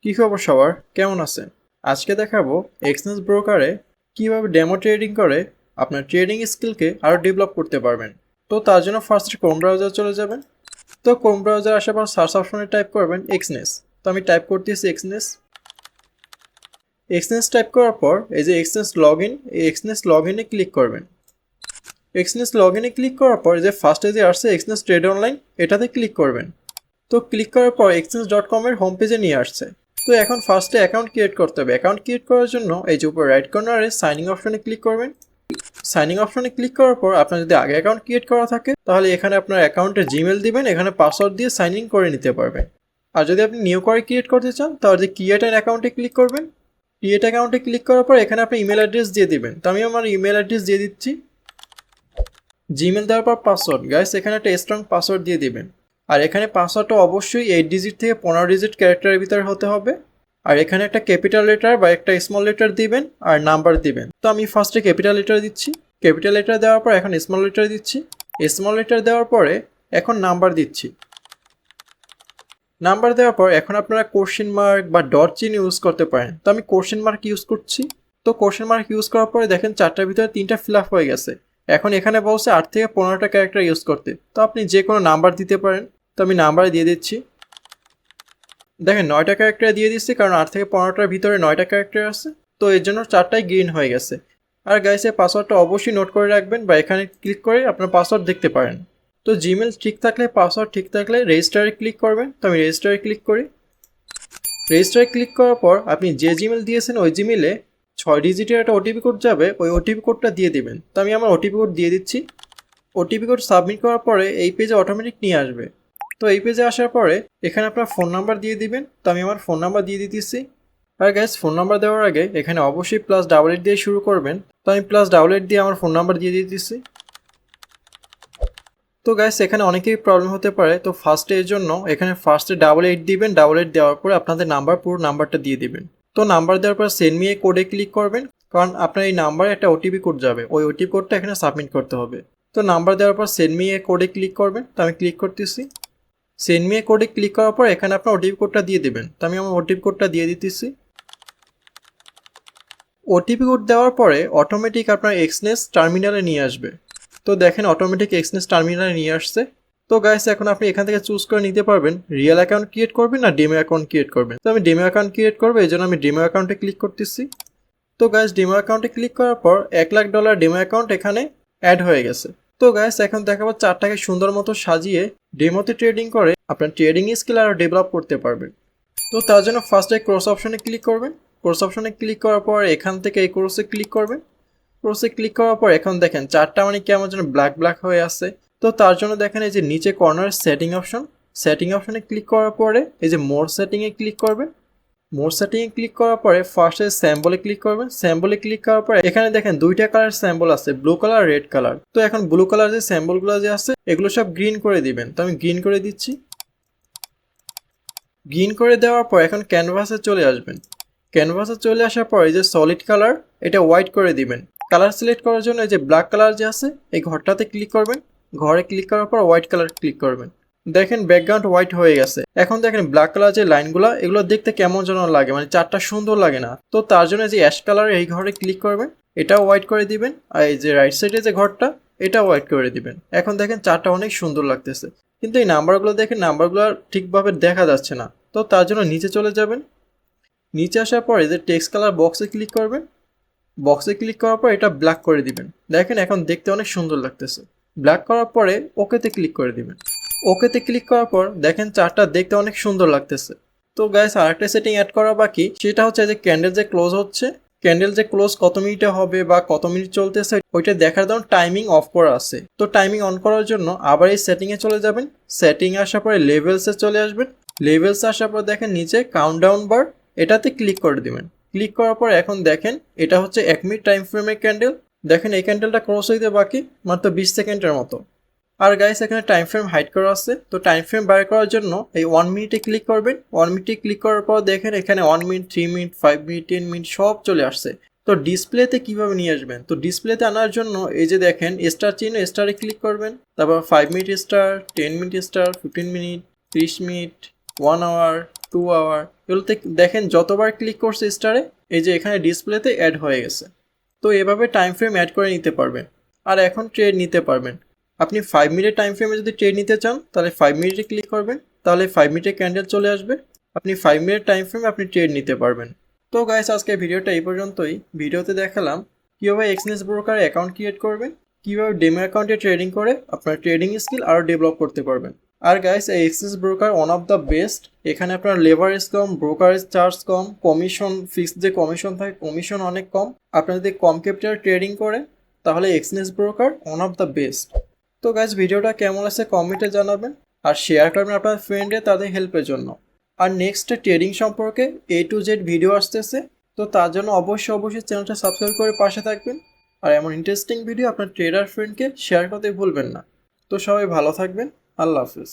কি খবর সবার, কেমন আছেন? আজকে দেখাবো এক্সচেঞ্জ ব্রোকারে কিভাবে ডেমো ট্রেডিং করে আপনার ট্রেডিং স্কিলকে আরও ডেভেলপ করতে পারবেন। তো তার জন্য ফার্স্টে ক্রোম ব্রাউজার চলে যাবেন। তো ক্রোম ব্রাউজার আসার পর সার্চ অপশনে টাইপ করবেন এক্সনেস। তো আমি টাইপ করতেছি এক্সনেস। এক্সনেস টাইপ করার পর এই যে এক্সনেস লগ ইন, এই এক্সনেস লগ ইনে ক্লিক করবেন। এক্সনেস লগ ইনে ক্লিক করার পর যে ফার্স্টে যে আসছে এক্সনেস ট্রেড অনলাইন, এটাতে ক্লিক করবেন। তো ক্লিক করার পর exchange.com এর হোম পেজে নিয়ে আসছে। তো এখন ফার্স্টে অ্যাকাউন্ট ক্রিয়েট করতে হবে। অ্যাকাউন্ট ক্রিয়েট করার জন্য এই যে উপর রাইট কর্নারে সাইনিং অপশনে ক্লিক করবেন। সাইনিং অপশনে ক্লিক করার পর আপনার যদি আগে অ্যাকাউন্ট ক্রিয়েট করা থাকে তাহলে এখানে আপনার অ্যাকাউন্টের জিমেল দিবেন, এখানে পাসওয়ার্ড দিয়ে সাইন ইন করে নিতে পারবেন। আর যদি আপনি নিউ করে ক্রিয়েট করতে চান তাহলে যে ক্রিয়েট অ্যান অ্যাকাউন্টে ক্লিক করবেন। ক্রিয়েট অ্যাকাউন্টে ক্লিক করার পর এখানে আপনি ইমেল অ্যাড্রেস দিয়ে দিবেন। তো আমি আমার ইমেল অ্যাড্রেস দিয়ে দিচ্ছি। জিমেল দেওয়ার পর পাসওয়ার্ড, গাইস এখানে একটা স্ট্রং পাসওয়ার্ড দিয়ে দিবেন। আর এখানে পাসওয়ার্ডটা অবশ্যই 8 ডিজিট থেকে 15 ডিজিট ক্যারেক্টারের ভিতরে হতে হবে। আর এখানে একটা ক্যাপিটাল লেটার বা একটা স্মল লেটার দিবেন আর নাম্বার দিবেন। তো আমি ফার্স্টে ক্যাপিটাল লেটার দিচ্ছি। ক্যাপিটাল লেটার দেওয়ার পর এখন স্মল লেটার দিচ্ছি। স্মল লেটার দেওয়ার পরে এখন নাম্বার দিচ্ছি। নাম্বার দেওয়ার পর এখন আপনারা কোশ্চেন মার্ক বা ডট চিহ্ন ইউজ করতে পারেন। তো আমি কোশ্চেন মার্ক ইউজ করছি। তো কোশ্চেন মার্ক ইউজ করার পরে দেখেন 4টার ভিতরে 3টা ফিল আপ হয়ে গেছে। এখন এখানে বলছে 8 থেকে 15টা ক্যারেক্টার ইউজ করতে। তো আপনি যে কোনো নাম্বার দিতে পারেন। তো আমি নাম্বার দিয়ে দিচ্ছি। দেখেন 9টা ক্যারেক্টার দিয়ে দিচ্ছি, কারণ 8 থেকে 15টার ভিতরে 9টা ক্যারেক্টার আছে। তো এর জন্য 4টাই গ্রিন হয়ে গেছে। আর গাইস এই পাসওয়ার্ডটা অবশ্যই নোট করে রাখবেন বা এখানে ক্লিক করে আপনার পাসওয়ার্ড দেখতে পারেন। তো জিমেল ঠিক থাকলে, পাসওয়ার্ড ঠিক থাকলে রেজিস্টারে ক্লিক করবেন। তো আমি রেজিস্টারে ক্লিক করি। রেজিস্টারে ক্লিক করার পর আপনি যে জিমেল দিয়েছেন ওই জিমেলে 6 ডিজিটের একটা ওটিপি কোড যাবে, ওই ওটিপি কোডটা দিয়ে দিবেন। তো আমি আমার ওটিপি কোড দিয়ে দিচ্ছি। ওটিপি কোড সাবমিট করার পরে এই পেজে অটোমেটিক নিয়ে আসবে। তো এই পেজে আসার পরে এখানে আপনার ফোন নাম্বার দিয়ে দিবেন। তো আমি আমার ফোন নাম্বার দিয়ে দিতেছি। আর গ্যাস ফোন নাম্বার দেওয়ার আগে এখানে অবশ্যই +8 দিয়ে শুরু করবেন। তো আমি +8 দিয়ে আমার ফোন নাম্বার দিয়ে দিতেছি। তো গাইস এখানে অনেকেই প্রবলেম হতে পারে। তো ফার্স্টে এর জন্য এখানে ফার্স্টে 8 দিবেন। 8 দেওয়ার পরে আপনাদের নাম্বার, পুরো নাম্বারটা দিয়ে দিবেন। তো নাম্বার দেওয়ার পর সেন্ড মি এ কোডে ক্লিক করবেন, কারণ আপনার এই নাম্বারে একটা ওটিপি কোড যাবে, ওই ওটিপি কোডটা এখানে সাবমিট করতে হবে। তো নাম্বার দেওয়ার পর সেন্ড মি এ কোডে ক্লিক করবেন। তো আমি ক্লিক করতেছি। সেন্ড মি এ কোডে ক্লিক করার পর এখানে আপনার ওটিপি কোডটা দিয়ে দেবেন। তো আমি আমার ওটিপি কোডটা দিয়ে দিতেছি। ওটিপি কোড দেওয়ার পরে অটোমেটিক আপনার এক্সনেস টার্মিনালে নিয়ে আসবে। তো দেখেন অটোমেটিক এক্সনেস টার্মিনালে নিয়ে আসছে। তো গাইস এখন আপনি এখান থেকে চুজ করে নিতে পারবেন রিয়েল অ্যাকাউন্ট ক্রিয়েট করবেন না ডেমো অ্যাকাউন্ট ক্রিয়েট করবেন। তো আমি ডেমো অ্যাকাউন্ট ক্রিয়েট করবো, এই জন্য আমি ডেমো অ্যাকাউন্টে ক্লিক করতেছি। তো গাইস ডেমো অ্যাকাউন্টে ক্লিক করার পর $1,00,000 ডেমো অ্যাকাউন্ট এখানে অ্যাড হয়ে গেছে। তো গাইস এখন দেখাবো চারটাকে সুন্দর মতো সাজিয়ে ডেমোতে ট্রেডিং করে আপনার ট্রেডিং স্কিল আরও ডেভেলপ করতে পারবেন। তো তার জন্য ফার্স্টে কোর্স অপশনে ক্লিক করবেন। কোর্স অপশনে ক্লিক করার পর এখান থেকে এই কোর্সে ক্লিক করবেন। কোর্সে ক্লিক করার পর এখন দেখেন চারটা মানে কেমন যেন ব্ল্যাক ব্ল্যাক হয়ে আছে। তো তার জন্য দেখেন এই যে নিচে কর্নার সেটিং অপশন, সেটিং অপশনে ক্লিক করার পরে এই যে মোর সেটিংয়ে ক্লিক করবেন। মোর সেটিংয়ে ক্লিক করার পরে ফার্স্টে স্যাম্বলে ক্লিক করবেন। স্যাম্বলে ক্লিক করার পরে এখানে দেখেন 2টা কালার স্যাম্বল আছে, ব্লু কালার, রেড কালার। তো এখন ব্লু কালার যে স্যাম্বলগুলো যে আছে এগুলো সব গ্রিন করে দিবেন। তো আমি গ্রিন করে দিচ্ছি। গ্রিন করে দেওয়ার পর এখন ক্যানভাসে চলে আসবেন। ক্যানভাসে চলে আসার পর এই যে সলিড কালার, এটা হোয়াইট করে দিবেন। কালার সিলেক্ট করার জন্য এই যে ব্ল্যাক কালার যে আছে এই ঘরটাতে ক্লিক করবেন। ঘরে ক্লিক করার পর হোয়াইট কালার ক্লিক করবেন। দেখেন ব্যাকগ্রাউন্ড হোয়াইট হয়ে গেছে। এখন দেখেন ব্ল্যাক কালার যে লাইনগুলো এগুলো দেখতে কেমন যেন লাগে, মানে চারটা সুন্দর লাগে না। তো তার জন্য যে অ্যাশ কালার এই ঘরে ক্লিক করবেন, এটাও হোয়াইট করে দিবেন। আর এই যে রাইট সাইডে যে ঘরটা এটাও হোয়াইট করে দিবেন। এখন দেখেন চারটা অনেক সুন্দর লাগতেছে। কিন্তু এই নাম্বারগুলো দেখেন নাম্বারগুলো ঠিকভাবে দেখা যাচ্ছে না। তো তার জন্য নিচে চলে যাবেন। নিচে আসার পরে যে টেক্সট কালার বক্সে ক্লিক করবেন। বক্সে ক্লিক করার পর এটা ব্ল্যাক করে দিবেন। দেখেন এখন দেখতে অনেক সুন্দর লাগতেছে। ব্ল্যাক করার পরে ওকেতে ক্লিক করে দিবেন। ওকেতে ক্লিক করার পর দেখেন চারটা দেখতে অনেক সুন্দর লাগতেছে। তো গাইস আরেকটা সেটিং অ্যাড করা বাকি, সেটা হচ্ছে যে ক্যান্ডেল যে ক্লোজ হচ্ছে, ক্যান্ডেল যে ক্লোজ কত মিনিটে হবে বা কত মিনিট চলতেছে ওইটা দেখার জন্য টাইমিং অফ করা আছে। তো টাইমিং অন করার জন্য আবার এই সেটিংয়ে চলে যাবেন। সেটিংয়ে আসার পরে লেভেলসে চলে আসবেন। লেভেলসে আসার পর দেখেন নিচে কাউন্টডাউন বার, এটাতে ক্লিক করে দিবেন। ক্লিক করার পর এখন দেখেন এটা হচ্ছে 1 মিনিট টাইম ফ্রেমের ক্যান্ডেল। দেখেন এই ক্যান্ডেলটা ক্রস হইতে বাকি মাত্র 20 সেকেন্ডের মতো। আর গাইস এখানে টাইম ফ্রেম হাইড করা আছে। তো টাইম ফ্রেম বার করার জন্য এই 1 মিনিটে ক্লিক করবেন। 1 মিনিটে ক্লিক করার পর দেখেন এখানে 1 মিনিট, 3 মিনিট, 5 মিনিট, 10 মিনিট সব চলে আসছে। তো ডিসপ্লেতে কিভাবে নিয়ে আসবেন? তো ডিসপ্লেতে আনার জন্য এই যে দেখেন স্টার চিহ্ন, স্টারে ক্লিক করবেন। তারপর 5 minute star, 10 minute star, 15 minute, 30 minute, 1 hour, 2 hour, এগুলোতে দেখেন যতবার ক্লিক করছে স্টারে এই যে এখানে ডিসপ্লেতে অ্যাড হয়ে গেছে। তো এভাবে টাইম ফ্রেম অ্যাড করে নিতে পারবেন। আর এখন ট্রেড নিতে পারবেন। আপনি 5 মিনিট টাইম ফ্রেমে যদি ট্রেড নিতে চান তাহলে 5 মিনিটে ক্লিক করবেন, তাহলে 5 মিনিটের ক্যান্ডেল চলে আসবে। আপনি 5 মিনিট টাইম ফ্রেমে আপনি ট্রেড নিতে পারবেন। তো গাইস আজকে ভিডিওটা এই পর্যন্তই। ভিডিওতে দেখালাম কীভাবে এক্সচেঞ্জ ব্রোকারে অ্যাকাউন্ট ক্রিয়েট করবেন, কীভাবে ডেমো অ্যাকাউন্টে ট্রেডিং করে আপনার ট্রেডিং স্কিল আরও ডেভেলপ করতে পারবেন। আর গাইস এই exchange broker one of the best. এখানে আপনার লেভারেজ কম, ব্রোকারেজ চার্জ কম, কমিশন ফিক্সড যে কমিশন থাকে কমিশন অনেক কম। আপনারা যদি কম ক্যাপিটাল ট্রেডিং করেন তাহলে exchange broker one of the best. তো গাইস ভিডিওটা কেমন আছে কমেন্টে জানাবেন আর শেয়ার করবেন আপনার ফ্রেন্ডে তাদের হেল্পের জন্য। আর নেক্সট ট্রেডিং সম্পর্কে A to Z ভিডিও আসতেছে, তো তার জন্য অবশ্যই চ্যানেলটা সাবস্ক্রাইব করে পাশে থাকবেন। আর এমন ইন্টারেস্টিং ভিডিও আপনার ট্রেডার ফ্রেন্ডকে শেয়ার করতে ভুলবেন না। তো সবাই ভালো থাকবেন। আল্লাহ হাফিজ।